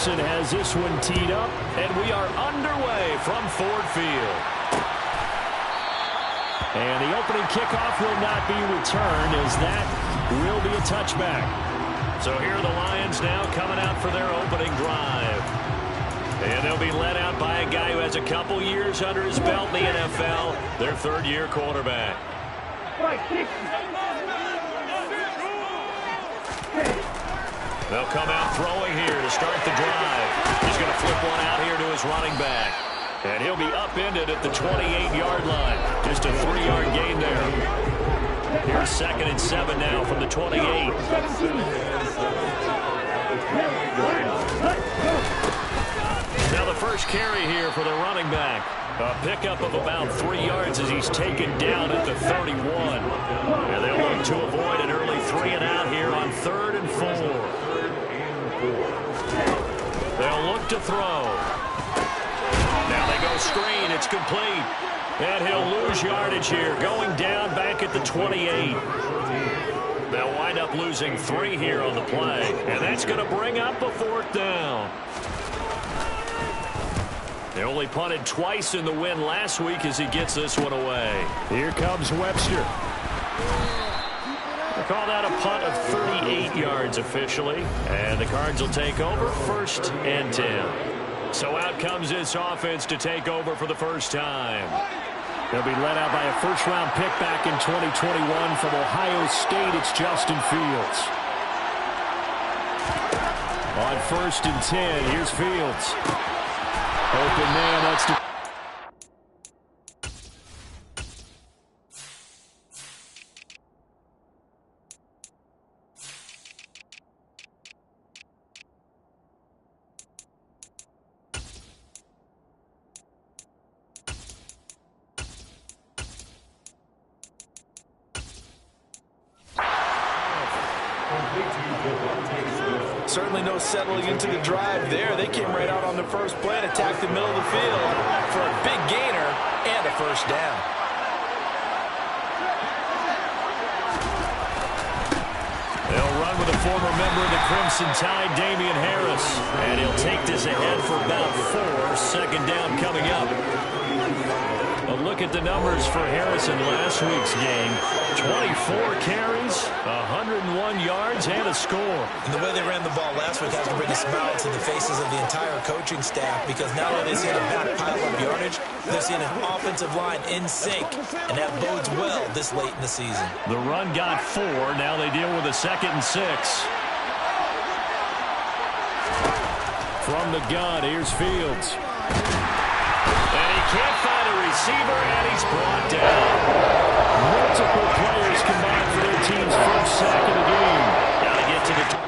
Harrison has this one teed up, and we are underway from Ford Field. And the opening kickoff will not be returned, as that will be a touchback. So here are the Lions now coming out for their opening drive. And they'll be led out by a guy who has a couple years under his belt in the NFL, their third-year quarterback. They'll come out throwing here to start the drive. He's going to flip one out here to his running back. And he'll be upended at the 28-yard line. Just a 3-yard gain there. Here's 2nd and 7 now from the 28. Now the first carry here for the running back. A pickup of about 3 yards as he's taken down at the 31. And they'll look to avoid an early 3-and-out here on 3rd and 4. They'll look to throw. Now they go screen. It's complete. And he'll lose yardage here, going down back at the 28. They'll wind up losing 3 here on the play. And that's going to bring up a 4th down. They only punted twice in the win last week as he gets this one away. Here comes Webster. They call that a punt of 38 yards officially. And the Cards will take over 1st and 10. So out comes this offense to take over for the first time. They'll be led out by a first-round pick back in 2021 from Ohio State. It's Justin Fields. On 1st and 10, here's Fields. Open man, that's the... Certainly no settling into the drive there. They came right out on the first play and attacked the middle of the field for a big gainer and a first down. They'll run with a former member of the Crimson Tide, Damian Harris. And he'll take this ahead for about 4. 2nd down coming up. A look at the numbers for Harrison last week's game. 24 carries, 101 yards, and a score. And the way they ran the ball last week has to bring a smile to the faces of the entire coaching staff, because not only are they seeing a back pile of yardage, they're seeing an offensive line in sync, and that bodes well this late in the season. The run got 4. Now they deal with a 2nd and 6. From the gun, here's Fields. And he can't find a receiver, and he's brought down. Multiple players combined for their team's first sack of the game. Got to get to the...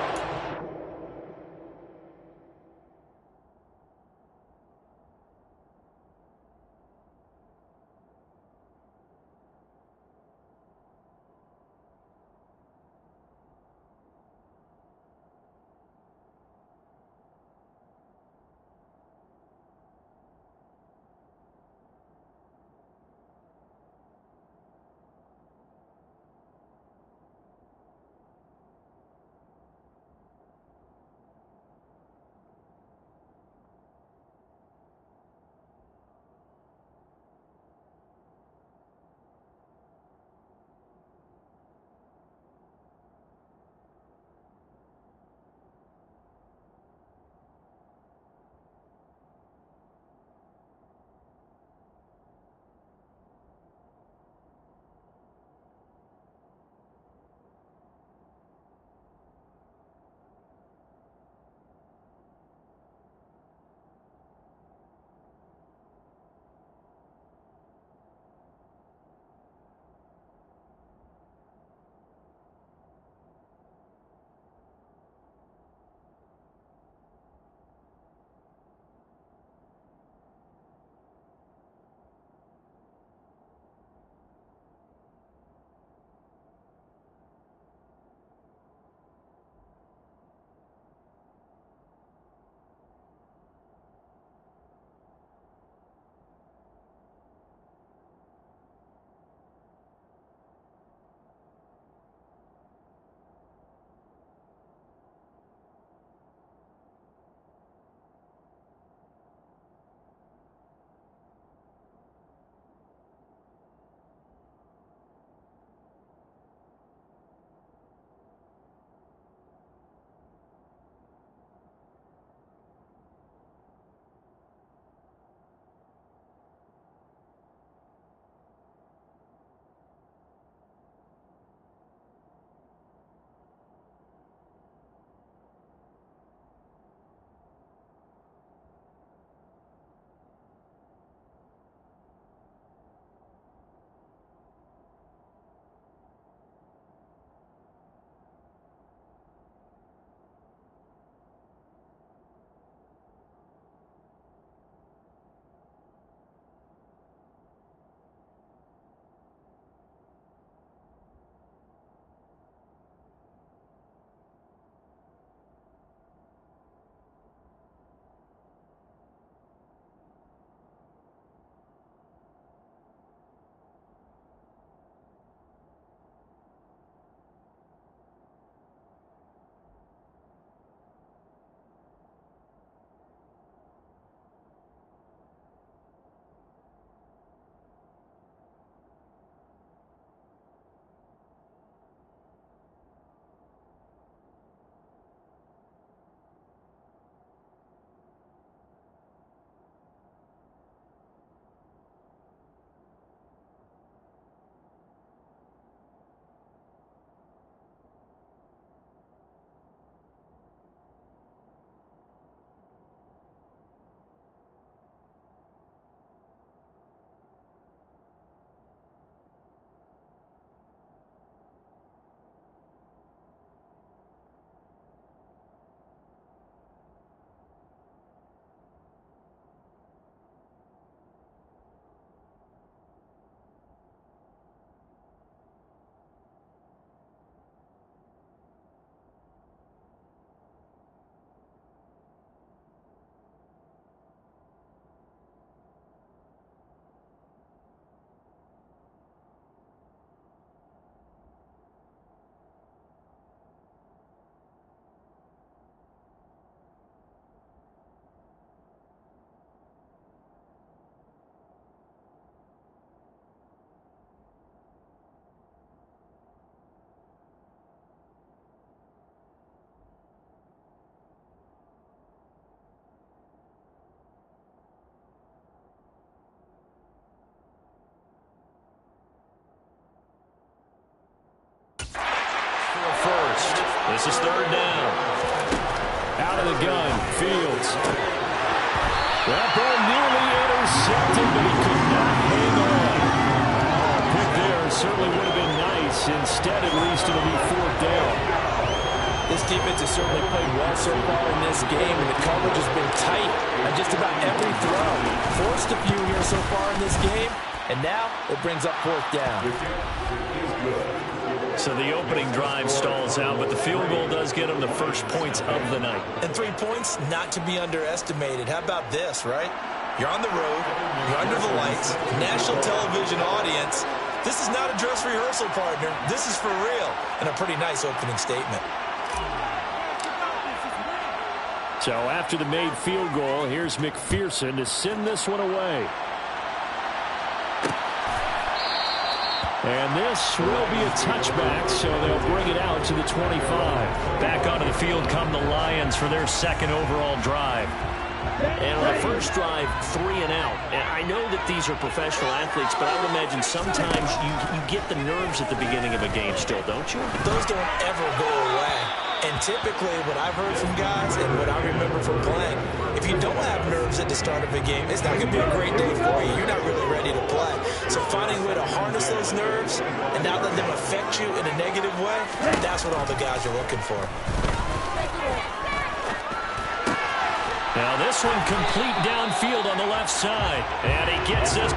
This is third down. Out of the gun, Fields. That ball nearly intercepted, but he could not hang on. Pick there certainly would have been nice. Instead, at least, it'll be fourth down. This defense has certainly played well so far in this game, and the coverage has been tight on just about every throw. Forced a few here so far in this game, and now it brings up fourth down. So the opening drive stalls out, but the field goal does get them the first points of the night. And 3 points not to be underestimated. How about this, right? You're on the road, you're under the lights, national television audience. This is not a dress rehearsal, partner. This is for real, and a pretty nice opening statement. So after the made field goal, here's McPherson to send this one away. And this will be a touchback, so they'll bring it out to the 25. Back onto the field come the Lions for their second overall drive. And on the first drive, 3 and out. And I know that these are professional athletes, but I would imagine sometimes you get the nerves at the beginning of a game still, don't you? Those don't ever go away. And typically what I've heard from guys and what I remember from playing, if you don't have nerves at the start of a game, it's not going to be a great day for you. You're not really ready to play. So finding a way to harness those nerves and not let them affect you in a negative way, that's what all the guys are looking for. Now this one complete downfield on the left side. And he gets this.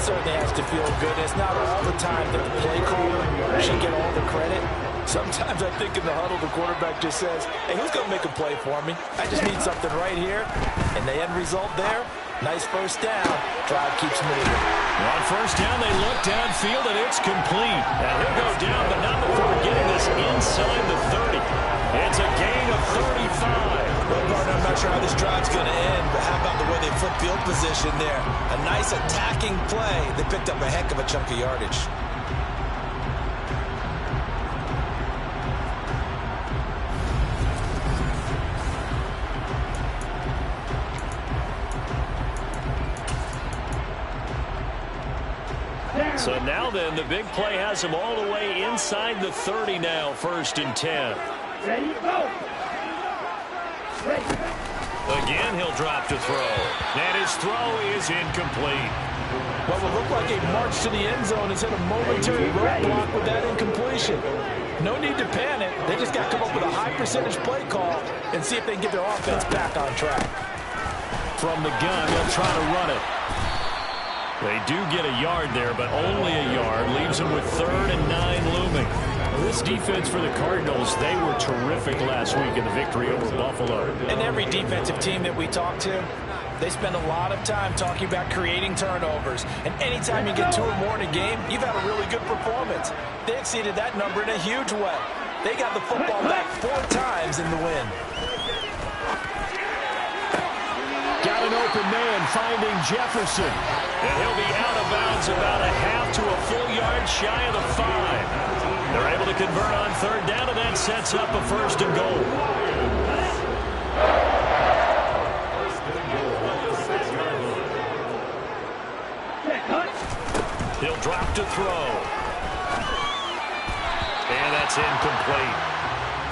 certainly has to feel good. It's not all the time that the play caller should get all the credit. Sometimes I think in the huddle, the quarterback just says, hey, who's going to make a play for me? I just need something right here. And the end result there, nice first down. Drive keeps moving. On first down, they look downfield, and it's complete. And he'll go down, but not before getting this inside the 30. It's a gain of 35. Well, partner, I'm not sure how this drive's going to end, but how about the way they flip field position there? A nice attacking play. They picked up a heck of a chunk of yardage. So now then, the big play has him all the way inside the 30 now, 1st and 10. Ready, go. Ready. Again, he'll drop to throw. And his throw is incomplete. What will look like a march to the end zone has hit a momentary roadblock with that incompletion. No need to panic. They just got to come up with a high percentage play call and see if they can get their offense back on track. From the gun, they'll try to run it. They do get a yard there, but only a yard. Leaves them with 3rd and 9 looming. This defense for the Cardinals, they were terrific last week in the victory over Buffalo. And every defensive team that we talk to, they spend a lot of time talking about creating turnovers. And anytime you get 2 or more in a game, you've had a really good performance. They exceeded that number in a huge way. They got the football back 4 times in the win. Got an open man finding Jefferson. And he'll be out of bounds about a half to a full yard shy of the 5. They're able to convert on 3rd down, and that sets up a 1st and goal. He'll drop to throw. And that's incomplete.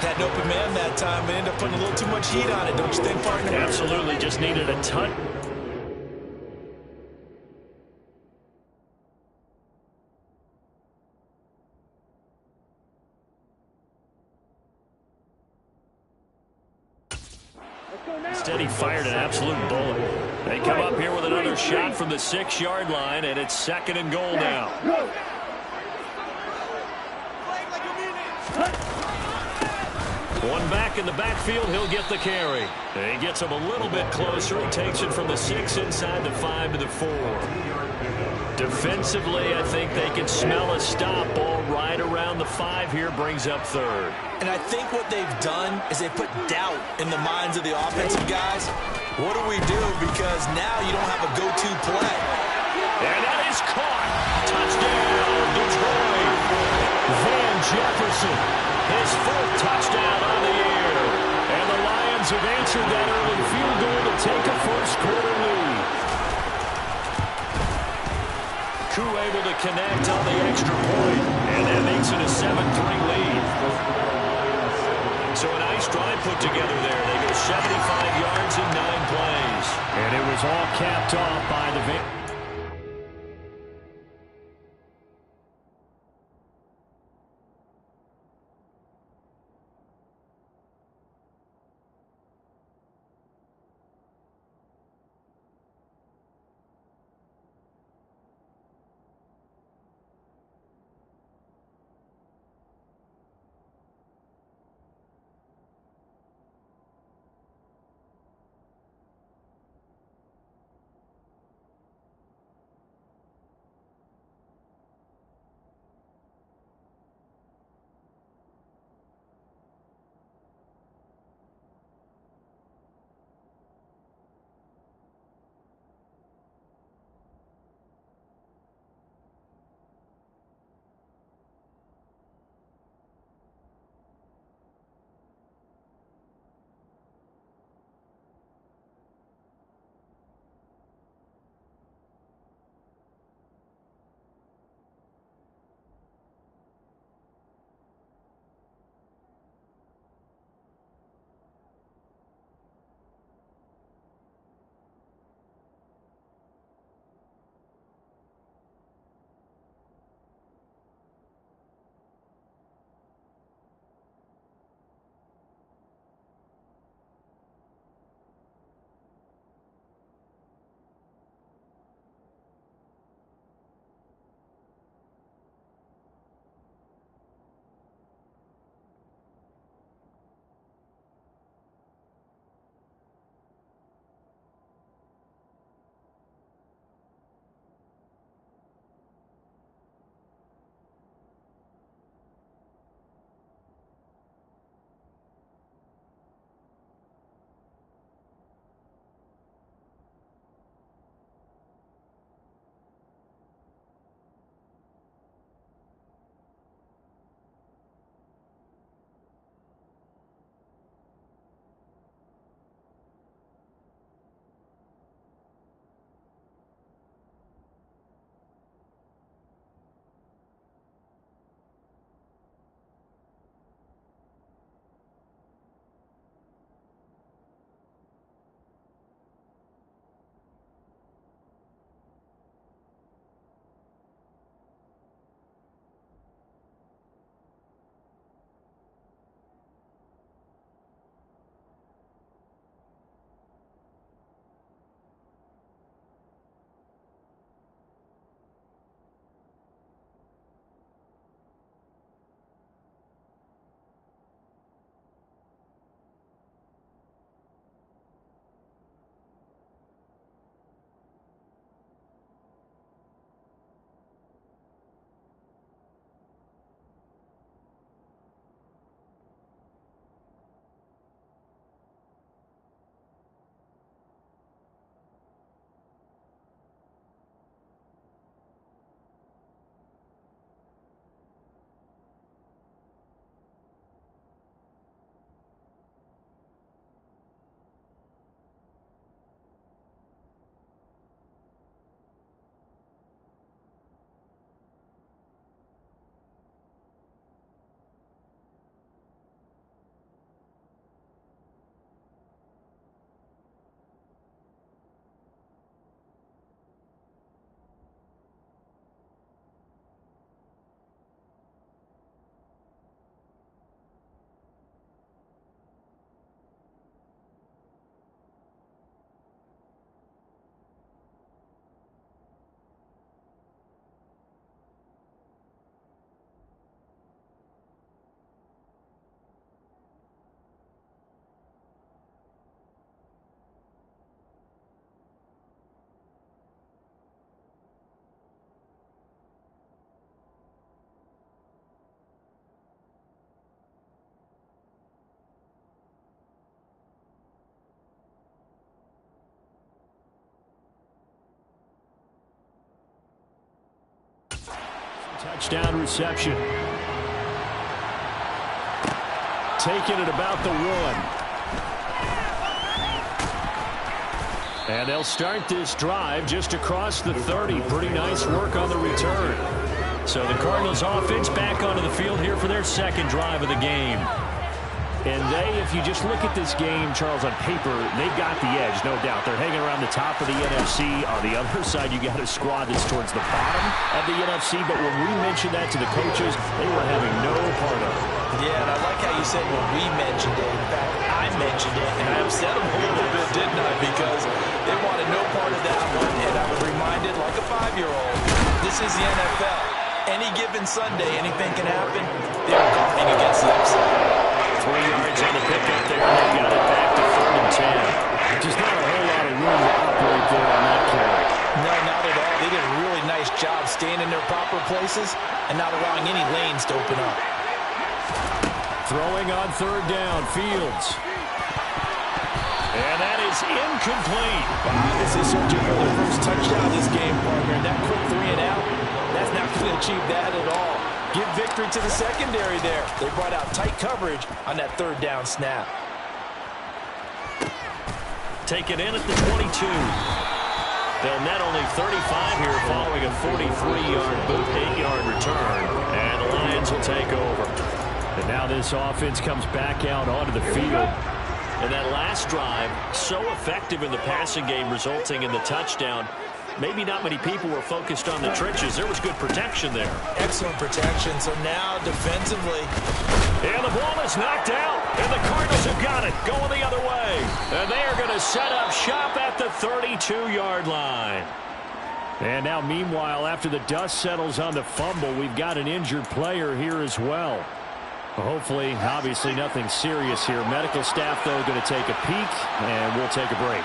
Had an open man that time, but ended up putting a little too much heat on it, don't you think, partner? Absolutely, just needed a ton. Instead, he fired an absolute bullet. They come up here with another shot from the 6-yard line, and it's 2nd and goal now. One back in the backfield, he'll get the carry. And he gets him a little bit closer. He takes it from the 6 inside the 5 to the 4. Defensively, I think they can smell a stop. Ball right around the 5 here, brings up 3rd. And I think what they've done is they put doubt in the minds of the offensive guys. What do we do? Because now you don't have a go-to play. And that is caught. Touchdown, Detroit. Van Jefferson, his 4th touchdown on the year. And the Lions have answered that early field goal to take a first-quarter lead. Koo able to connect on the extra point, and that makes it a 7-3 lead. So a nice drive put together there. They go 75 yards in 9 plays. And it was all capped off by the victory. touchdown reception. Taking it about the 1. And they'll start this drive just across the 30. Pretty nice work on the return. So the Cardinals offense back onto the field here for their second drive of the game. And if you just look at this game, Charles, on paper, they've got the edge, no doubt. They're hanging around the top of the NFC. On the other side, you got a squad that's towards the bottom of the NFC. But when we mentioned that to the coaches, they were having no part of it. Yeah, and I like how you said when we mentioned it. In fact, I mentioned it, and I upset them a little bit, didn't I? Because they wanted no part of that one, and I was reminded, like a 5-year-old, this is the NFL. Any given Sunday, anything can happen. They're guarding against the upside. 3 yards on the pickup there, and they got it back to 3rd and 10. Just not a whole lot of room to operate there on that carry. No, not at all. They did a really nice job staying in their proper places and not allowing any lanes to open up. Throwing on 3rd down, Fields. And that is incomplete. Wow, this is searching for their first touchdown this game, partner. And that quick 3 and out, that's not going to achieve that at all. Give victory to the secondary there. They brought out tight coverage on that 3rd down snap. Take it in at the 22. They'll net only 35 here following a 43-yard boot, 8-yard return. And the Lions will take over. And now this offense comes back out onto the field. And that last drive, so effective in the passing game, resulting in the touchdown. Maybe not many people were focused on the trenches. There was good protection there. Excellent protection. So now defensively. And the ball is knocked out. And the Cardinals have got it going the other way. And they are going to set up shop at the 32-yard line. And now, meanwhile, after the dust settles on the fumble, we've got an injured player here as well. Hopefully, obviously, nothing serious here. Medical staff, though, going to take a peek, and we'll take a break.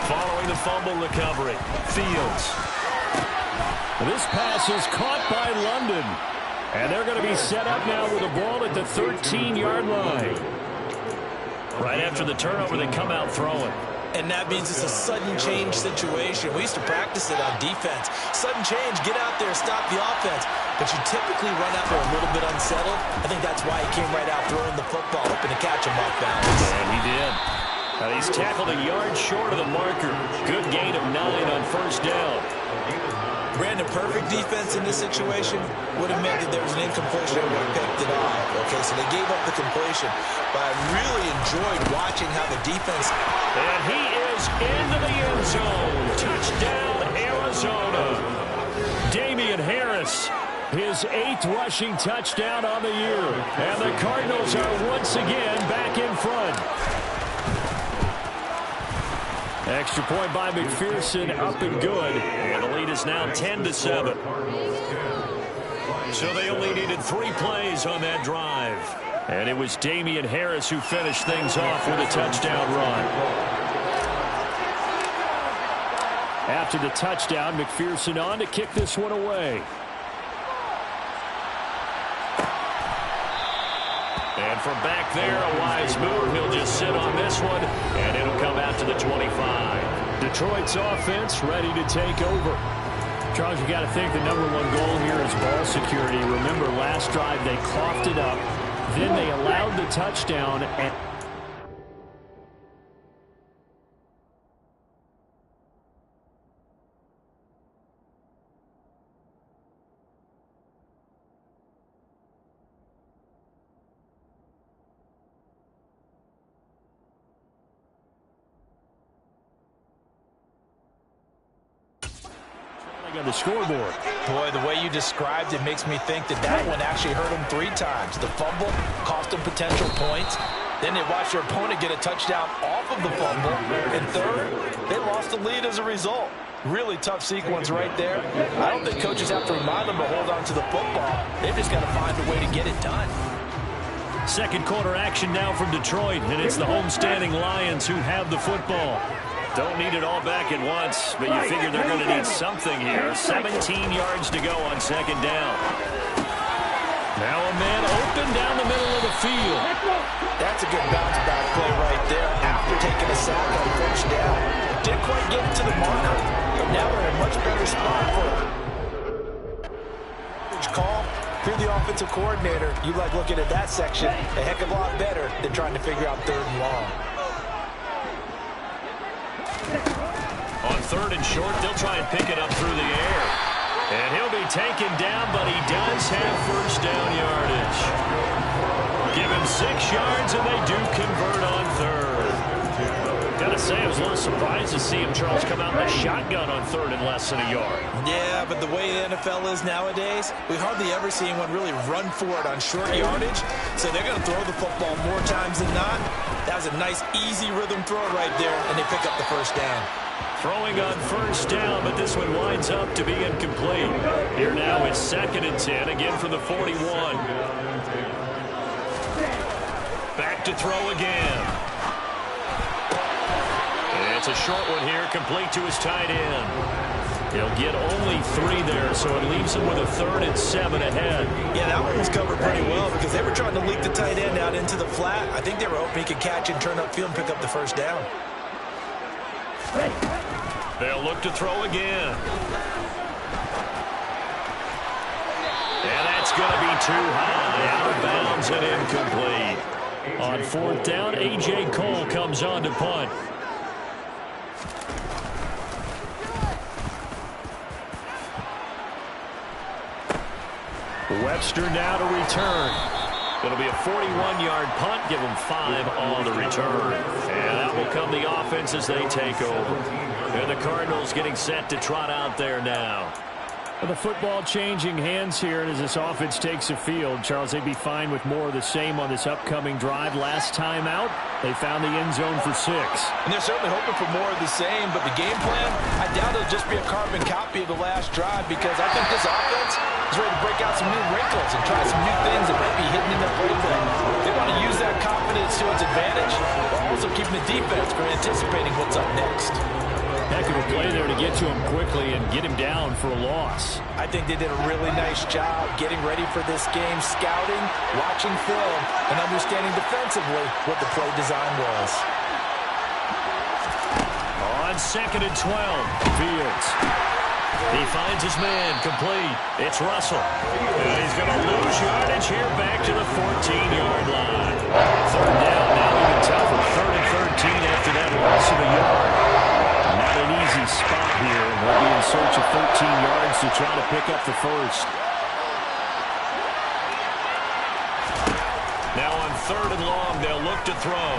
Following the fumble recovery, Fields. This pass is caught by London. And they're going to be set up now with the ball at the 13-yard line. Right after the turnover, they come out throwing. And that means it's a sudden change situation. We used to practice it on defense. Sudden change, get out there, stop the offense. But you typically run out there a little bit unsettled. I think that's why he came right out throwing the football, hoping to catch him off balance. And he did. Now he's tackled a yard short of the marker. Good gain of 9 on 1st down. Brandon, perfect defense in this situation would have meant that there was an incompletion and would have picked it off. Okay, so they gave up the completion. But I really enjoyed watching how the defense... And he is into the end zone. Touchdown, Arizona. Damian Harris, his 8th rushing touchdown on the year. And the Cardinals are once again back in front. Extra point by McPherson, up and good. And the lead is now 10-7. So they only needed 3 plays on that drive. And it was Damian Harris who finished things off with a touchdown run. After the touchdown, McPherson on to kick this one away. And from back there, a wise move. He'll just sit on this one, and it'll come out to the 25. Detroit's offense ready to take over. Charles, you got to think the #1 goal here is ball security. Remember, last drive they coughed it up. Then they allowed the touchdown. And on the scoreboard. Boy, the way you described it makes me think that that one actually hurt them 3 times. The fumble cost them potential points. Then they watched their opponent get a touchdown off of the fumble. And third, they lost the lead as a result. Really tough sequence right there. I don't think coaches have to remind them to hold on to the football. They've just got to find a way to get it done. Second quarter action now from Detroit, and it's the homestanding Lions who have the football. Don't need it all back at once, but you figure they're going to need something here. 17 yards to go on 2nd down. Now a man open down the middle of the field. That's a good bounce back play right there after taking a sack on 1st down. Didn't quite get it to the marker, but now they're in a much better spot for it. If you're the offensive coordinator, you like looking at that section a heck of a lot better than trying to figure out 3rd and long. On 3rd and short, they'll try and pick it up through the air. And he'll be taken down, but he does have first down yardage. Give him 6 yards, and they do convert on 3rd. Gotta say, I was a little surprised to see him, Charles, come out in a shotgun on 3rd and less than a yard. Yeah, but the way the NFL is nowadays, we hardly ever see anyone really run for it on short yardage. So they're going to throw the football more times than not. That was a nice, easy rhythm throw right there, and they pick up the first down. Throwing on first down, but this one winds up to be incomplete. Here now it's 2nd and 10, again from the 41. Back to throw again. It's a short one here, complete to his tight end. He'll get only 3 there, so it leaves him with a 3rd and 7 ahead. Yeah, that one was covered pretty well because they were trying to leak the tight end out into the flat. I think they were hoping he could catch and turn upfield and pick up the first down. They'll look to throw again. And that's going to be too high, out of bounds and incomplete. On 4th down, A.J. Cole comes on to punt. Webster now to return. It'll be a 41-yard punt. Give them 5 on the return. And that will come the offense as they take over. And the Cardinals getting set to trot out there now. Well, the football changing hands here, and as this offense takes the field, Charles, they'd be fine with more of the same on this upcoming drive. Last time out, they found the end zone for 6. And they're certainly hoping for more of the same, but the game plan, I doubt it'll just be a carbon copy of the last drive because I think this offense is ready to break out some new wrinkles and try some new things that might be hidden in their playbook. They want to use that confidence to its advantage, while also keeping the defense from anticipating what's up next. Heck of a play there to get to him quickly and get him down for a loss. I think they did a really nice job getting ready for this game, scouting, watching film, and understanding defensively what the play design was. On 2nd and 12, Fields. He finds his man, complete. It's Russell. And he's going to lose yardage here back to the 14-yard line. 3rd down now, even tougher. 3rd and 13 after that loss of a yard. Not an easy spot here. They'll be in search of 13 yards to try to pick up the first. Now on 3rd and long, they'll look to throw.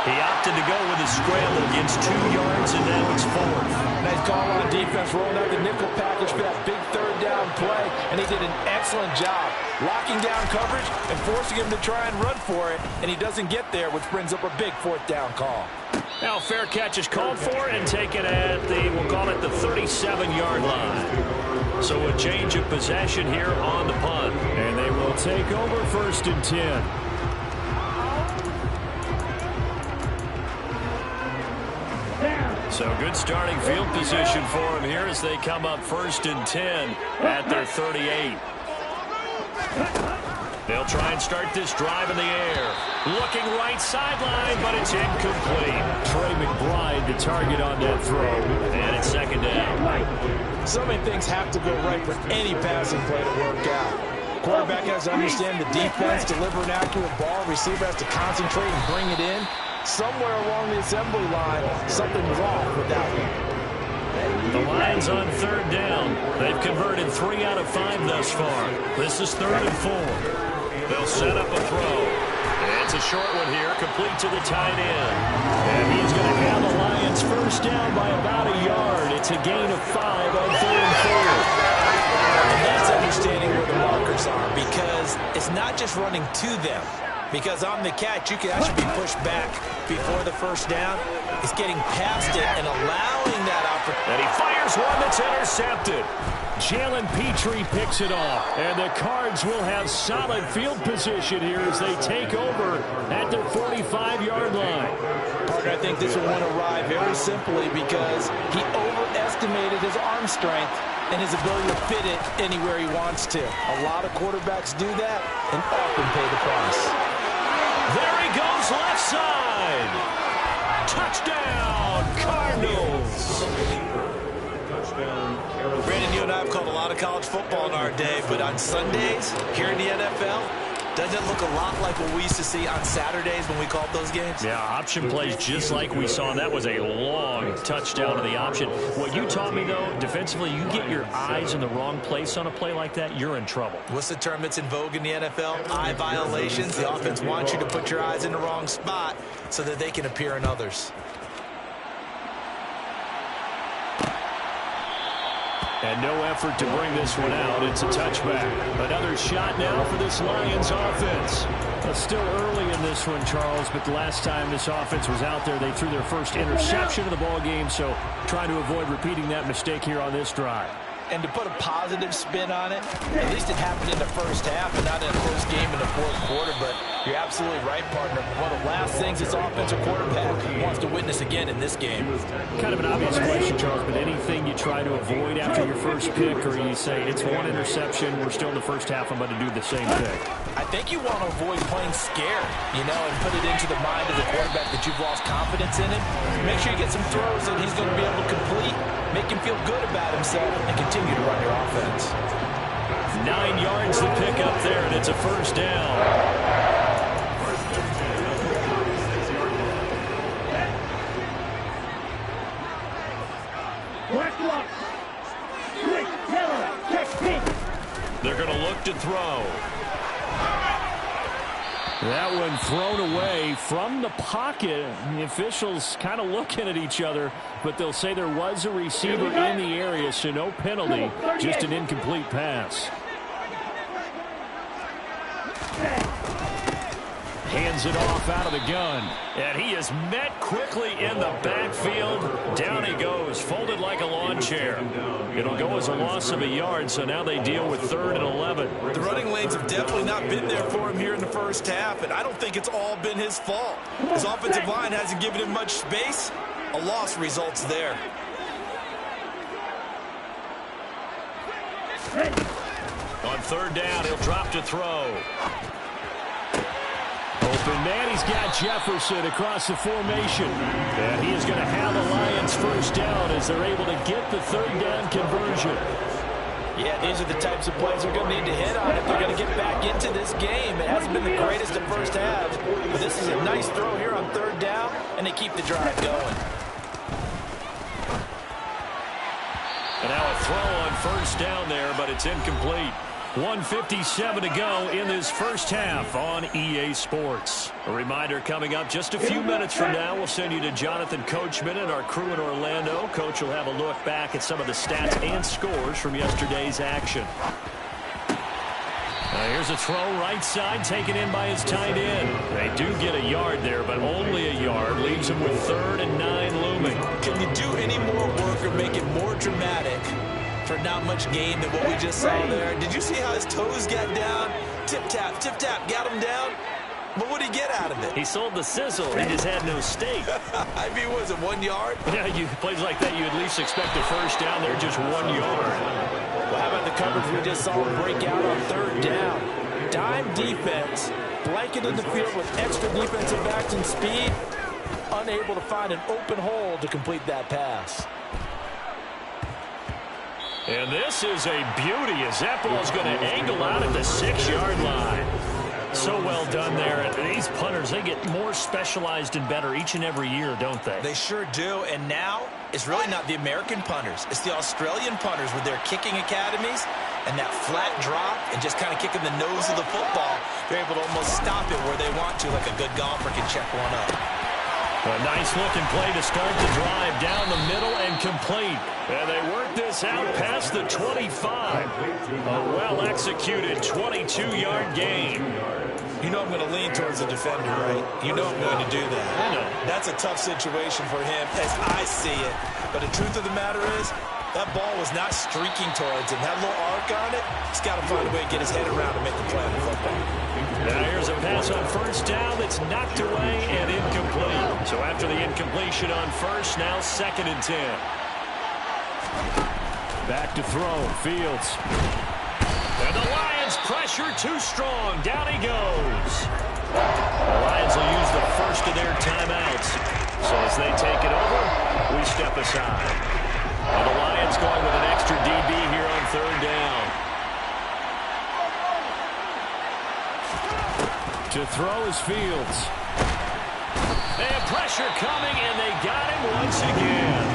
He opted to go with a scramble, gets 2 yards, and now it's 4th. Nice call on defense, rolling out the nickel package for that big 3rd down play, and he did an excellent job locking down coverage and forcing him to try and run for it, and he doesn't get there, which brings up a big 4th down call. Now fair catch is called for and taken at the, we'll call it the 37-yard line. So a change of possession here on the punt. And they will take over 1st and 10. So good starting field position for him here as they come up 1st and 10 at their 38. They'll try and start this drive in the air. Looking right sideline, but it's incomplete. Trey McBride, the target on that throw. And it's 2nd down. So many things have to go right for any passing play to work out. Quarterback has to understand the defense, deliver an accurate ball. Receiver has to concentrate and bring it in. Somewhere along the assembly line, something's off with that one. The Lions on 3rd down. They've converted 3 out of 5 thus far. This is 3rd and 4. They'll set up a throw. It's a short one here, complete to the tight end. And he's going to have the Lions first down by about a yard. It's a gain of 5 on 3rd and 4. And that's understanding where the markers are because it's not just running to them. Because on the catch, you can actually be pushed back before the first down. It's getting past it and allowing that opportunity. And he fires one that's intercepted. Jalen Petrie picks it off. And the Cards will have solid field position here as they take over at their 45-yard line. Parker, I think this one went awry very simply because he overestimated his arm strength and his ability to fit it anywhere he wants to. A lot of quarterbacks do that and often pay the price. There he goes, left side. Touchdown, Cardinals. Brandon, you and I have called a lot of college football in our day, but on Sundays here in the NFL, doesn't it look a lot like what we used to see on Saturdays when we called those games? Yeah, option plays just like we saw. That was a long touchdown of the option. What you taught me, though, defensively, you get your eyes in the wrong place on a play like that, you're in trouble. What's the term that's in vogue in the NFL? Eye violations. The offense wants you to put your eyes in the wrong spot so that they can appear in others. And no effort to bring this one out. It's a touchback. Another shot now for this Lions offense. Still early in this one, Charles, but the last time this offense was out there, they threw their first interception of the ball game, so trying to avoid repeating that mistake here on this drive. And to put a positive spin on it, at least it happened in the first half and not in a close game in the fourth quarter. But you're absolutely right, partner. One of the last things this offensive quarterback wants to witness again in this game. Kind of an obvious question, Charles, but anything you try to avoid after your first pick, or you say it's one interception, we're still in the first half, I'm going to do the same thing? I think you want to avoid playing scared, and put it into the mind of the quarterback that you've lost confidence in him. Make sure you get some throws that he's going to be able to complete, make him feel good about himself, and continue to run your offense. 9 yards to pick up there, and it's a first down. They're going to look to throw. That one thrown away from the pocket. The officials kind of looking at each other, but they'll say there was a receiver in the area, so no penalty, just an incomplete pass. Hands it off out of the gun. And he is met quickly in the backfield. Down he goes, folded like a lawn chair. It'll go as a loss of a yard, so now they deal with 3rd and 11. The running lanes have definitely not been there for him here in the first half, and I don't think it's all been his fault. His offensive line hasn't given him much space. A loss results there. On 3rd down, he'll drop to throw. Open man, he's got Jefferson across the formation. And he is going to have the Lions first down as they're able to get the 3rd down conversion. Yeah, these are the types of plays they're going to need to hit on if they're going to get back into this game. It hasn't been the greatest of first halves, but this is a nice throw here on 3rd down, and they keep the drive going. And now a throw on 1st down there, but it's incomplete. 1:57 to go in this first half on EA Sports. A reminder coming up just a few minutes from now, we'll send you to Jonathan Coachman and our crew in Orlando. Coach will have a look back at some of the stats and scores from yesterday's action. Here's a throw right side taken in by his tight end. They do get a yard there, but only a yard. Leaves him with 3rd and 9 looming. Can you do any more work or make it more dramatic for not much gain than what we just saw there? Did you see how his toes got down? Tip-tap, got him down. But what did he get out of it? He sold the sizzle. He just had no steak. I mean, was it 1 yard? Yeah, plays like that, you at least expect a first down there, just 1 yard. Well, how about the coverage we just saw him break out on 3rd down? Dime defense, blanketed the field with extra defensive backs and speed, unable to find an open hole to complete that pass. And this is a beauty as that ball's going to angle out at the 6-yard line. So well done there. These punters, they get more specialized and better each and every year, don't they? They sure do. And now it's really not the American punters. It's the Australian punters with their kicking academies and that flat drop and just kind of kicking the nose of the football. They're able to almost stop it where they want to, like a good golfer can check one up. A nice-looking play to start the drive down the middle and complete. And they work this out past the 25. A well-executed 22-yard gain. You know I'm going to lean towards the defender, right? You know I'm going to do that. I know. That's a tough situation for him as I see it. But the truth of the matter is, that ball was not streaking towards him. That little arc on it, he's got to find a way to get his head around and make the play on the football. Now here's a pass on 1st down that's knocked away and incomplete. So after the incompletion on 1st, now 2nd and 10. Back to throw, Fields. And the Lions pressure too strong. Down he goes. The Lions will use the first of their timeouts. So as they take it over, we step aside. And the Lions going with an extra DB here on third down. To throw is Fields. They have pressure coming, and they got him once again.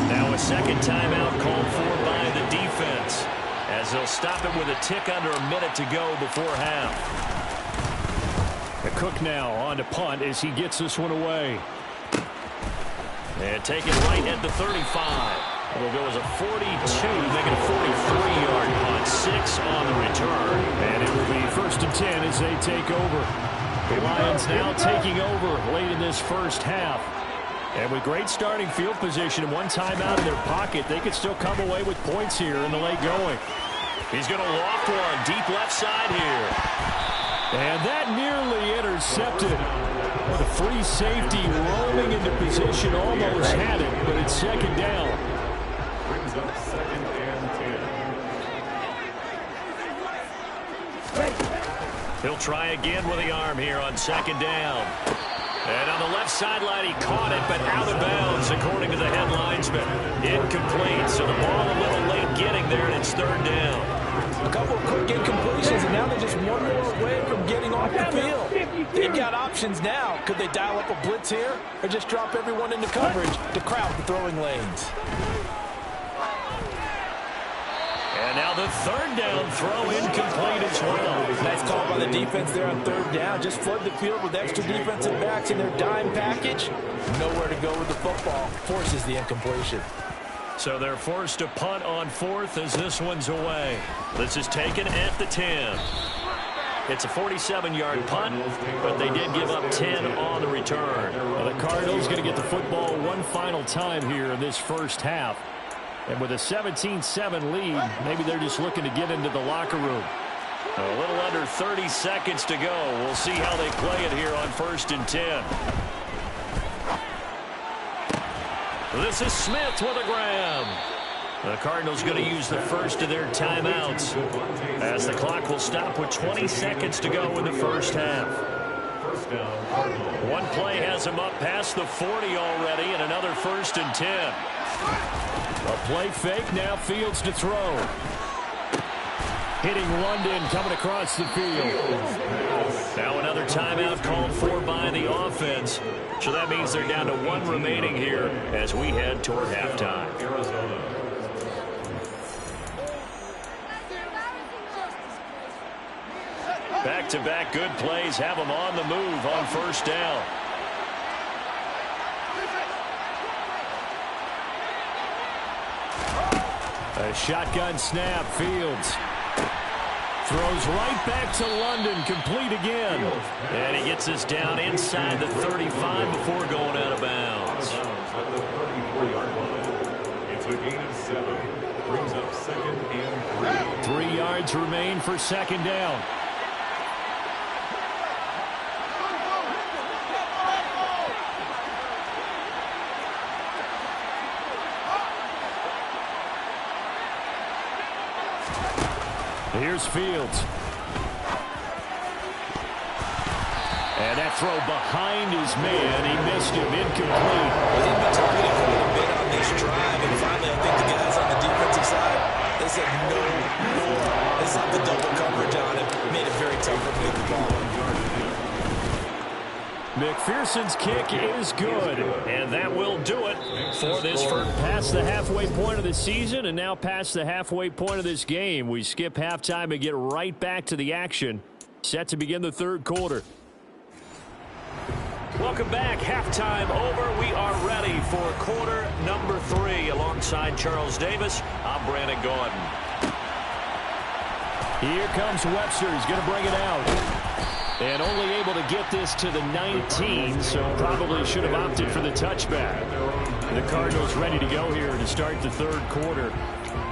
Now a second timeout called for by the defense, as they'll stop it with a tick under a minute to go before half. Cook now on to punt as he gets this one away. And taken right at the 35. It'll go as a 42, making a 43-yard punt. 6 on the return. And it will be 1st and 10 as they take over. The Lions now taking over late in this first half. And with great starting field position and one timeout in their pocket, they could still come away with points here in the late going. He's going to loft one deep left side here. And that nearly intercepted. The free safety rolling into position, almost had it, but it's second down. Brings up 2nd and 10. He'll try again with the arm here on second down. And on the left sideline, he caught it, but out of bounds, according to the head linesman. Incomplete, so the ball a little late getting there, and it's third down. A couple of quick incompletions, and now they're just one more away from getting off the field. They've got options now. Could they dial up a blitz here or just drop everyone into coverage to crowd the throwing lanes? And now the third down throw incomplete as well. Nice call by the defense there on third down. Just flood the field with extra defensive backs in their dime package. Nowhere to go with the football. Forces the incompletion. So they're forced to punt on 4th as this one's away. This is taken at the 10. It's a 47-yard punt, but they did give up 10 on the return. Well, the Cardinals going to get the football one final time here in this first half. And with a 17-7 lead, maybe they're just looking to get into the locker room. A little under 30 seconds to go. We'll see how they play it here on 1st and 10. This is Smith with a grab. The Cardinals going to use the first of their timeouts, as the clock will stop with 20 seconds to go in the first half. One play has him up past the 40 already, and another 1st and 10. A play fake, now Fields to throw. Hitting London, coming across the field. Now another timeout called for by the offense. So that means they're down to 1 remaining here as we head toward halftime. Back-to-back good plays have them on the move on 1st down. A shotgun snap, Fields. Throws right back to London, complete again. And he gets us down inside the 35 before going out of bounds. At the 34-yard line. It's a gain of 7. Brings up 2nd and 3. 3 yards remain for second down. Here's Fields. And that throw behind his man. He missed him, incomplete. Well, they've been targeting quite a bit on this drive, and finally I think the guys on the defensive side, they said no more. They slapped the double coverage on him. Made it very tough for him to get the ball. McPherson's kick is good. And that will do it for this first. Past the halfway point of the season and now past the halfway point of this game. We skip halftime and get right back to the action. Set to begin the third quarter. Welcome back. Halftime over. We are ready for quarter number 3. Alongside Charles Davis, I'm Brandon Gordon. Here comes Webster. He's going to bring it out. And only able to get this to the 19, so probably should have opted for the touchback. The Cardinals ready to go here to start the third quarter.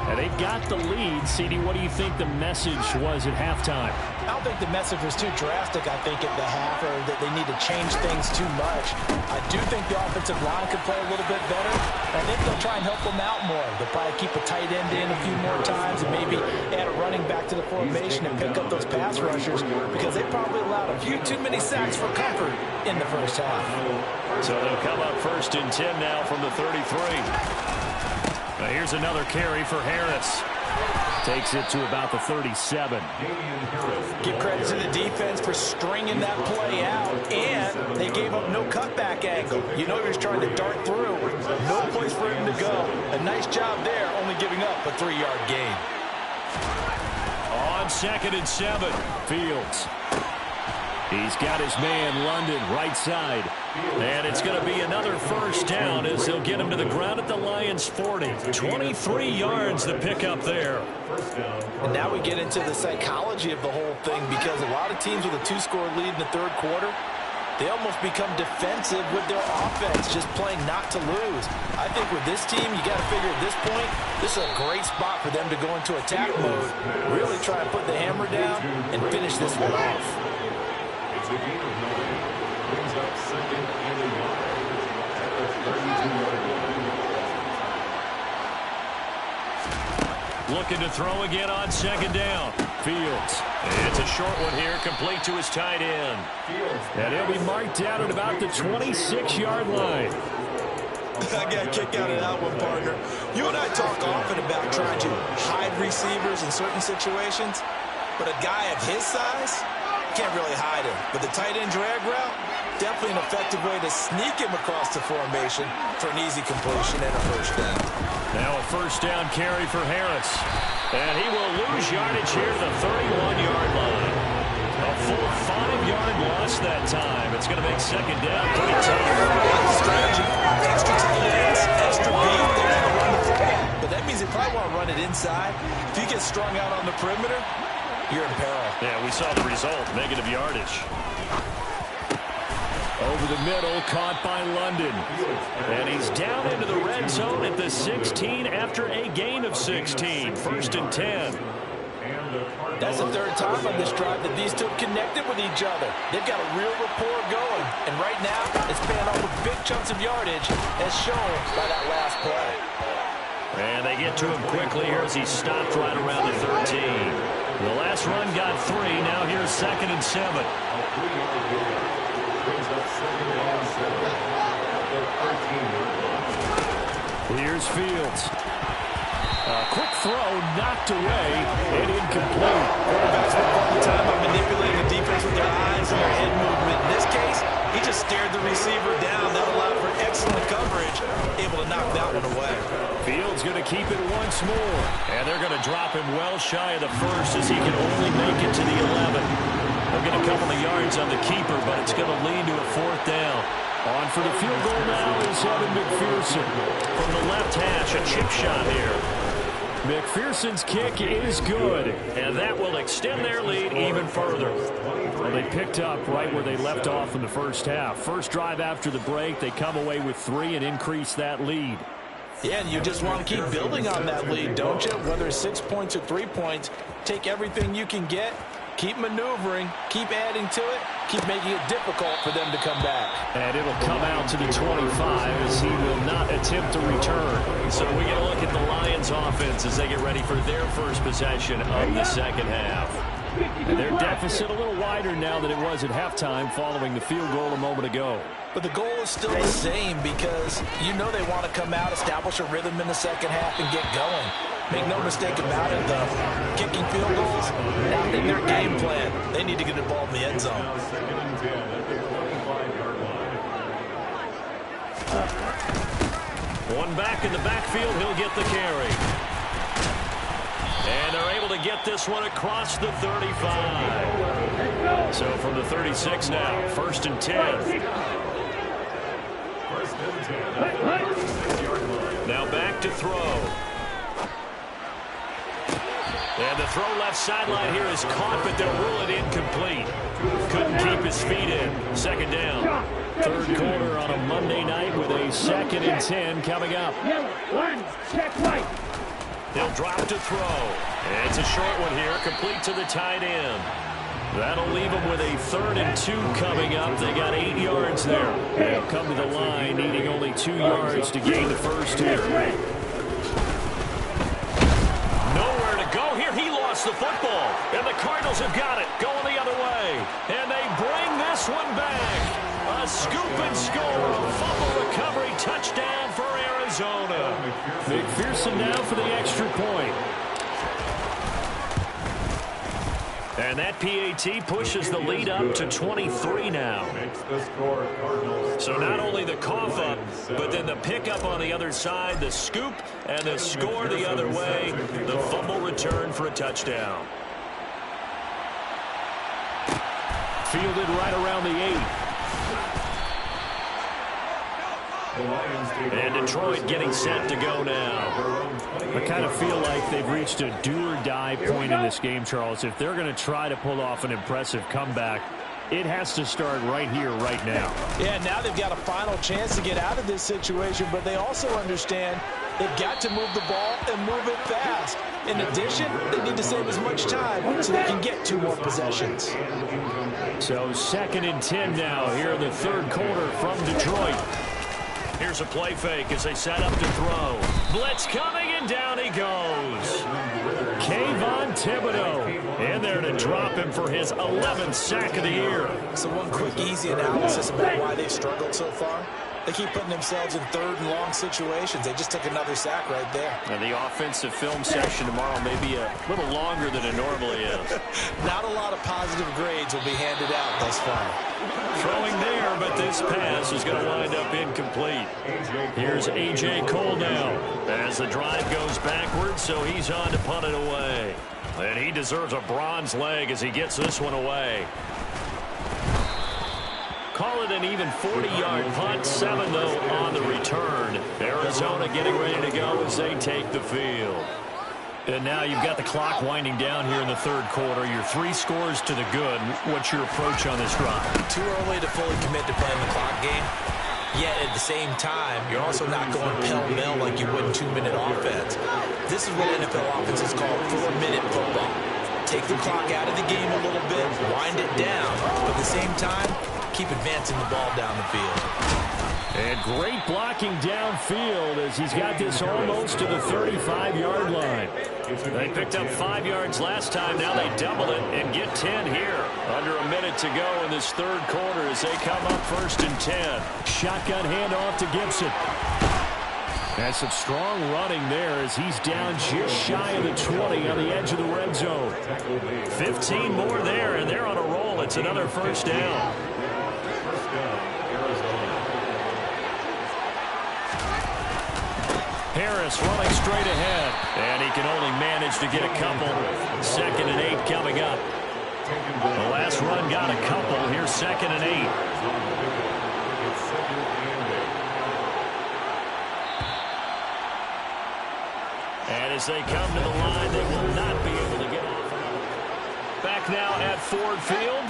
And they've got the lead. CD, what do you think the message was at halftime? I don't think the message was too drastic, I think, at the half, or that they need to change things too much. I do think the offensive line could play a little bit better. I think they'll try and help them out more. They'll probably keep a tight end in a few more times and maybe add a running back to the formation and pick up those pass rushers, because they probably allowed a few too many sacks for comfort in the first half. So they'll come up 1st and 10 now from the 33. Here's another carry for Harris. Takes it to about the 37. Give credit to the defense for stringing that play out, and they gave up no cutback angle. You know he was trying to dart through. No place for him to go. A nice job there, only giving up a 3-yard gain. On 2nd and 7, Fields. He's got his man, London, right side. And it's going to be another first down as they'll get him to the ground at the Lions' 40. 23 yards to pick up there. And now we get into the psychology of the whole thing, because a lot of teams with a 2-score lead in the third quarter, they almost become defensive with their offense, just playing not to lose. I think with this team, you got to figure at this point, this is a great spot for them to go into attack mode, really try and put the hammer down and finish this one off. It's a gain of 9. Brings up 2nd and 1 at the 32-yard line. Looking to throw again on 2nd down. Fields. It's a short one here, complete to his tight end. And he'll be marked down at about the 26-yard line. I got a kick out of that one, partner. You and I talk often about trying to hide receivers in certain situations, but a guy of his size can't really hide him. But the tight end drag route, definitely an effective way to sneak him across the formation for an easy completion and a first down. Now a first down carry for Harris. And he will lose yardage here to the 31-yard line. A full 5-yard loss that time. It's going to make 2nd down pretty tough. Strategy, extra tight ends, extra beat, they're going to run the football. But that means they probably want to run it inside. If you get strung out on the perimeter, you're in peril. Yeah, we saw the result, negative yardage. Over the middle, caught by London. And he's down into the red zone at the 16 after a gain of 16. 1st and 10. That's the third time on this drive that these two have connected with each other. They've got a real rapport going. And right now, it's paying off with big chunks of yardage, as shown by that last play. And they get to him quickly here as he stopped right around the 13. The last run got 3. Now here's 2nd and 7. Here's Fields. A quick throw, knocked away, and incomplete. Quarterbacks work all the time by manipulating the defense with their eyes and their head movement. In this case, he just stared the receiver down. That allowed for excellent coverage, able to knock that one away. Fields going to keep it once more. And they're going to drop him well shy of the first as he can only make it to the 11. They'll get a couple of yards on the keeper, but it's going to lead to a 4th down. On for the field goal now is Evan McPherson. From the left hash, a chip shot here. McPherson's kick is good. And that will extend their lead even further. Well, they picked up right where they left off in the first half. First drive after the break, they come away with 3 and increase that lead. Yeah, and you just want to keep building on that lead, don't you? Whether it's 6 points or 3 points, take everything you can get, keep maneuvering, keep adding to it, keep making it difficult for them to come back. And it'll come out to the 25 as he will not attempt to return. So we get a look at the Lions offense as they get ready for their first possession of the second half. And their deficit a little wider now than it was at halftime following the field goal a moment ago. But the goal is still the same, because you know they want to come out, establish a rhythm in the second half, and get going. Make no mistake about it, though. Kicking field goals, not in their game plan. They need to get involved in the end zone. One back in the backfield, he'll get the carry. And they're able to get this one across the 35. So from the 36 now, 1st and 10. Now back to throw. And the throw left sideline here is caught, but they'll rule it incomplete. Couldn't keep his feet in. 2nd down. Third quarter on a Monday night with a 2nd and 10 coming up. Check right. They'll drop to throw. It's a short one here, complete to the tight end. That'll leave them with a 3rd and 2 coming up. They got 8 yards there. They'll come to the line, needing only 2 yards to gain the first here. Nowhere to go here. He lost the football. And the Cardinals have got it, going the other way. And they bring this one back. A scoop and score. A fumble recovery touchdown for Arizona. Arizona. McPherson now for the extra point. And that PAT pushes the lead up to 23 now. So not only the cough up, but then the pickup on the other side, the scoop, and the score the other way. The fumble return for a touchdown. Fielded right around the 8. And Detroit getting set to go now. I kind of feel like they've reached a do-or-die point in this game, Charles. If they're going to try to pull off an impressive comeback, it has to start right here, right now. Yeah, now they've got a final chance to get out of this situation, but they also understand they've got to move the ball and move it fast. In addition, they need to save as much time so they can get 2 more possessions. So 2nd and 10 now here in the 3rd quarter from Detroit. Here's a play fake as they set up to throw. Blitz coming, and down he goes. Kayvon Thibodeau in there to drop him for his 11th sack of the year. So one quick, easy analysis about why they've struggled so far. They keep putting themselves in 3rd and long situations. They just took another sack right there. And the offensive film session tomorrow may be a little longer than it normally is. Not a lot of positive grades will be handed out thus far. Throwing there, but this pass is going to wind up incomplete. Here's A.J. Cole now. As the drive goes backwards, so he's on to punt it away. And he deserves a bronze leg as he gets this one away. Call it an even 40-yard punt, 7 though on the return. Arizona getting ready to go as they take the field. And now you've got the clock winding down here in the 3rd quarter. Your 3 scores to the good. What's your approach on this drive? Too early to fully commit to playing the clock game. Yet at the same time, you're also not going pell-mell like you would in 2-minute offense. This is what NFL offenses call 4-minute football. Take the clock out of the game a little bit, wind it down, but at the same time, keep advancing the ball down the field. And great blocking downfield as he's got this almost to the 35-yard line. They picked up 5 yards last time. Now they double it and get 10 here. Under a minute to go in this 3rd quarter as they come up 1st and 10. Shotgun handoff to Gibson. That's some strong running there as he's down just shy of the 20 on the edge of the red zone. 15 more there, and they're on a roll. It's another 1st down. Harris running straight ahead, and he can only manage to get a couple. 2nd and 8 coming up. The last run got a couple. Here's 2nd and 8. And as they come to the line, they will not be able to get off. Back now at Ford Field.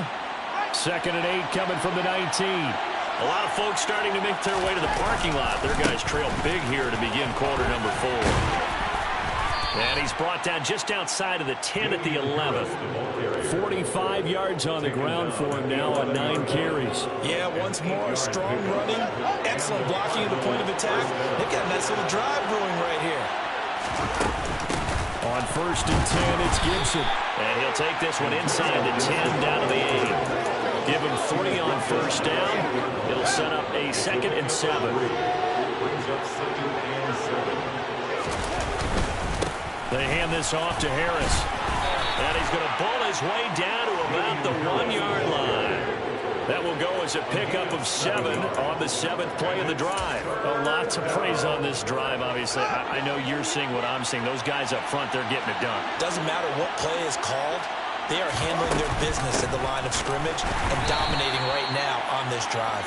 2nd and 8 coming from the 19. A lot of folks starting to make their way to the parking lot. Their guys trail big here to begin quarter number 4. And he's brought down just outside of the 10 at the 11th. 45 yards on the ground for him now on 9 carries. Yeah, once more, strong running, excellent blocking at the point of attack. They've got a nice little drive brewing right here. On 1st and 10, it's Gibson. And he'll take this one inside the 10 down to the 8. Give him 3 on 1st down. It'll set up a 2nd and 7. They hand this off to Harris. And he's going to pull his way down to about the 1-yard line. That will go as a pickup of 7 on the 7th play of the drive. A lot to praise on this drive, obviously. I know you're seeing what I'm seeing. Those guys up front, they're getting it done. Doesn't matter what play is called. They are handling their business at the line of scrimmage and dominating right now on this drive.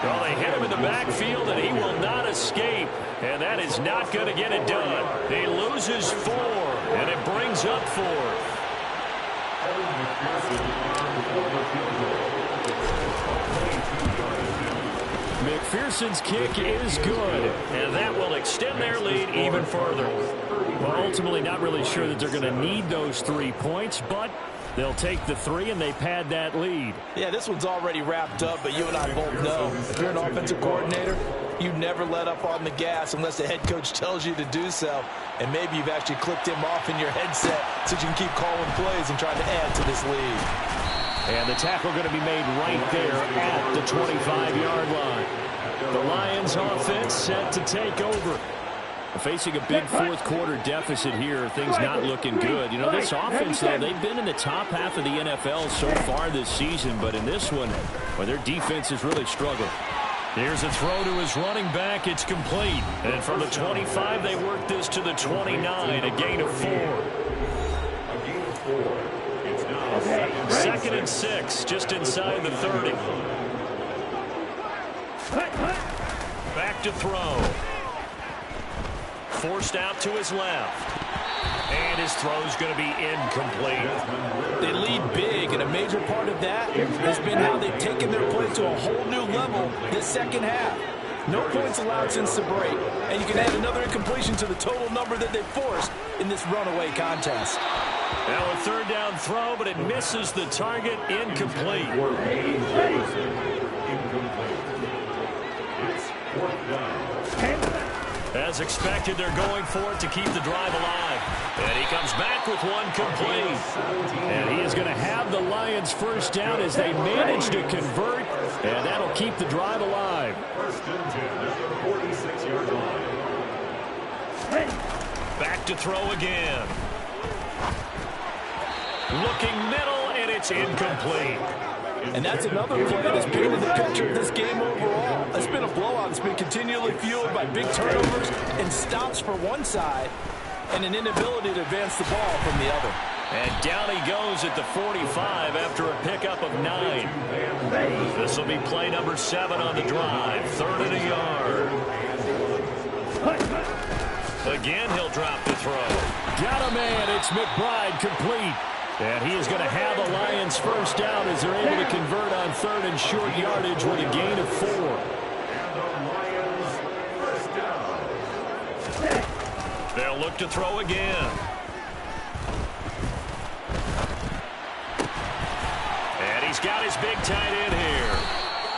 Well, they hit him in the backfield, and he will not escape. And that is not going to get it done. He loses 4, and it brings up 4th. McPherson's kick is good, and that will extend their lead even further. Well, ultimately, not really sure that they're going to need those 3 points, but they'll take the 3 and they pad that lead. Yeah, this one's already wrapped up, but you and I both know if you're an offensive coordinator, you never let up on the gas unless the head coach tells you to do so. And maybe you've actually clicked him off in your headset so you can keep calling plays and trying to add to this lead. And the tackle going to be made right there at the 25-yard line. The Lions offense set to take over. Facing a big fourth quarter deficit here, things not looking good. You know, this offense, though, they've been in the top half of the NFL so far this season, but in this one, well, their defense has really struggled. Here's a throw to his running back. It's complete. And from the 25, they work this to the 29, a gain of 4. A gain of 4. It's now Second and 6, just inside the 30. Back to throw. Forced out to his left. And his throw's going to be incomplete. They lead big, and a major part of that has been how they've taken their play to a whole new level this second half. No points allowed since the break, and you can add another incompletion to the total number that they forced in this runaway contest. Now a third down throw, but it misses the target. Incomplete. It's fourth down. As expected, they're going for it to keep the drive alive. And he comes back with one complete. And he is going to have the Lions first down as they manage to convert. And that'll keep the drive alive. First and 10 at the 46-yard line. Back to throw again. Looking middle, and it's incomplete. And that's another play that's painted the picture of this game overall. It's been a blowout. It's been continually fueled by big turnovers and stops for one side and an inability to advance the ball from the other. And down he goes at the 45 after a pickup of 9. This will be play number 7 on the drive. 3rd and a yard. Again, he'll drop the throw. Got a man. It's McBride complete. And he is going to have the Lions first down as they're able to convert on 3rd and short yardage with a gain of 4. And the Lions first down. They'll look to throw again. And he's got his big tight end here.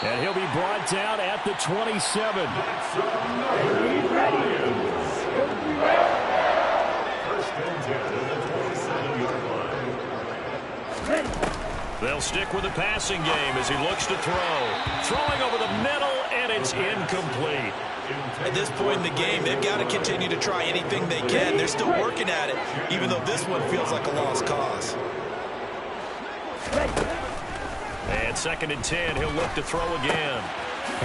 And he'll be brought down at the 27. First and 10 at the 27-yard line. They'll stick with the passing game as he looks to throw. Throwing over the middle, and it's incomplete. At this point in the game, they've got to continue to try anything they can. They're still working at it, even though this one feels like a lost cause. And 2nd and 10, he'll look to throw again.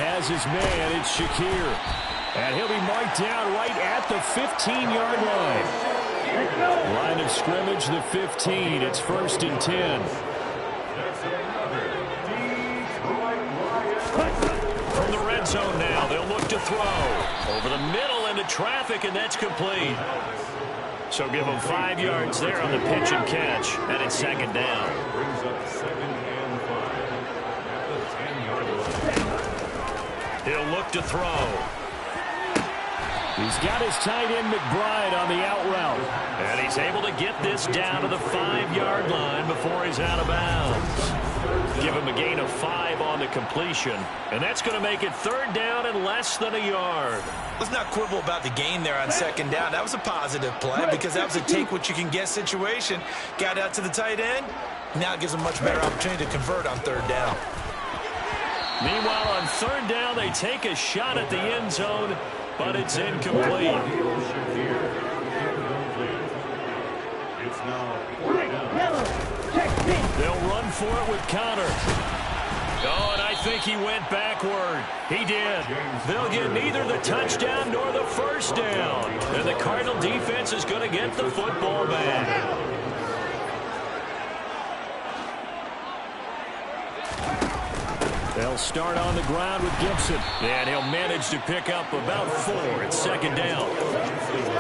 Has his man, it's Shakir. And he'll be marked down right at the 15-yard line. Line of scrimmage, the 15. It's 1st and 10. From the red zone now, they'll look to throw. Over the middle into traffic, and that's complete. So give him 5 yards there on the pitch and catch, and it's 2nd down. Brings up 2nd and 5 at the 10-yard line. He'll look to throw. He's got his tight end McBride on the out route. And he's able to get this down to the 5-yard line before he's out of bounds. Give him a gain of 5 on the completion. And that's going to make it 3rd down and less than a yard. Let's not quibble about the gain there on 2nd down. That was a positive play because that was a take-what-you-can-get situation. Got out to the tight end. Now it gives them much better opportunity to convert on 3rd down. Meanwhile, on 3rd down, they take a shot at the end zone, but it's incomplete. It's now 4th down. They'll run for it with Connor. Oh, and I think he went backward. He did. They'll get neither the touchdown nor the first down. And the Cardinal defense is going to get the football back. They'll start on the ground with Gibson. And he'll manage to pick up about 4. It's 2nd down.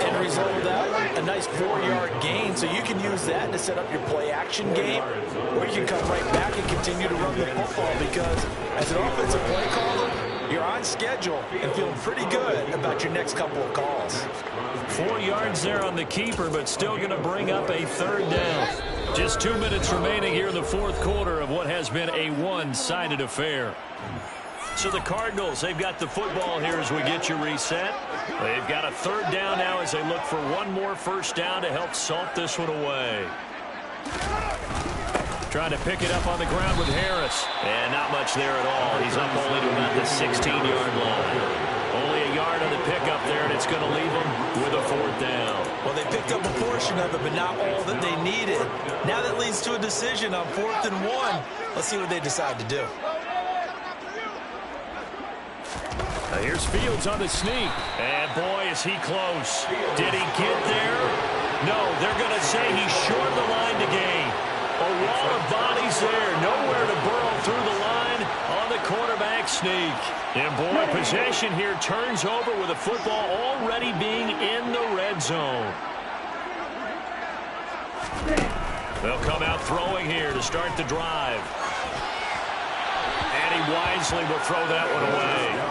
End result of that, a nice 4-yard gain, so you can use that to set up your play-action game, or you can come right back and continue to run the football because as an offensive play caller, you're on schedule and feeling pretty good about your next couple of calls. 4 yards there on the keeper, but still going to bring up a 3rd down. Just 2 minutes remaining here in the 4th quarter of what has been a one-sided affair. So the Cardinals, they've got the football here as we get you reset. They've got a 3rd down now as they look for one more first down to help salt this one away. Trying to pick it up on the ground with Harris. And not much there at all. He's up only to about the 16-yard line. Only a yard on the pickup there, and it's going to leave them with a 4th down. Well, they picked up a portion of it, but not all that they needed. Now that leads to a decision on 4th and 1. Let's see what they decide to do. Now here's Fields on the sneak. And boy, is he close. Did he get there? No, they're going to say he's short of the line to gain. A wall of bodies there. Nowhere to burrow through the line on the quarterback sneak. And boy, possession here turns over with the football already being in the red zone. They'll come out throwing here to start the drive. And he wisely will throw that one away.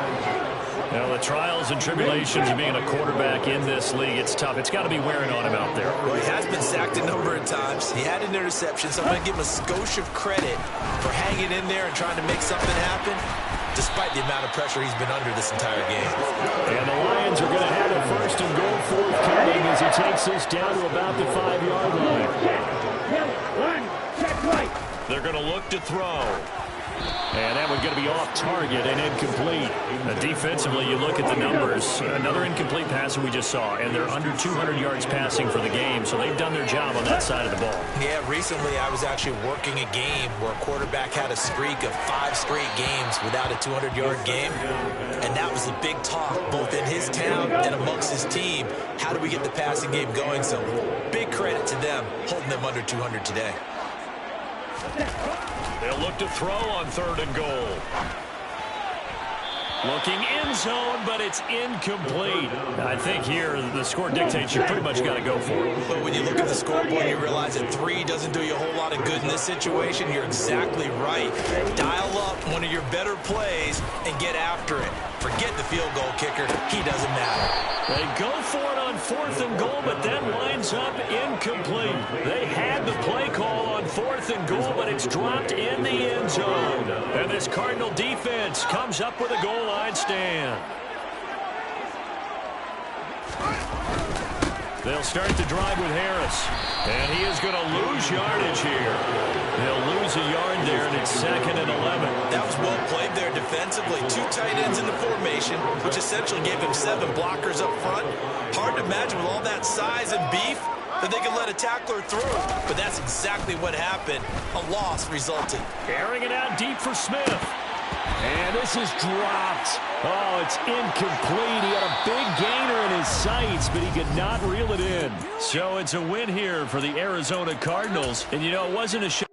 Now, the trials and tribulations of being a quarterback in this league, it's tough. It's got to be wearing on him out there. Well, he has been sacked a number of times. He had an interception, so I'm going to give him a skosh of credit for hanging in there and trying to make something happen, despite the amount of pressure he's been under this entire game. And the Lions are going to have a 1st and goal forthcoming as he takes this down to about the 5-yard line. Check right. They're going to look to throw. And that one's going to be off target and incomplete. Defensively, you look at the numbers. Another incomplete passer we just saw, and they're under 200 yards passing for the game, so they've done their job on that side of the ball. Yeah, recently I was actually working a game where a quarterback had a streak of 5 straight games without a 200-yard game, and that was the big talk, both in his town and amongst his team. How do we get the passing game going? So big credit to them holding them under 200 today. They'll look to throw on 3rd and goal. Looking end zone, but it's incomplete. I think here the score dictates you pretty much got to go for it. But when you look at the scoreboard, you realize that 3 doesn't do you a whole lot of good in this situation. You're exactly right. Dial up one of your better plays and get after it. Forget the field goal kicker. He doesn't matter. They go for it on 4th and goal, but then lines up incomplete. They had the play call on 4th and goal, but it's dropped in the end zone. And this Cardinal defense comes up with a goal line stand. They'll start the drive with Harris. And he is going to lose yardage here. They'll lose a yard there, and it's 2nd and 11. That was well played there defensively. 2 tight ends in the formation, which essentially gave him 7 blockers up front. Hard to imagine with all that size and beef that they could let a tackler through. But that's exactly what happened. A loss resulted. Airing it out deep for Smith. And this is dropped. Oh, it's incomplete. He had a big gainer in his sights, but he could not reel it in. So it's a win here for the Arizona Cardinals. And, you know, it wasn't a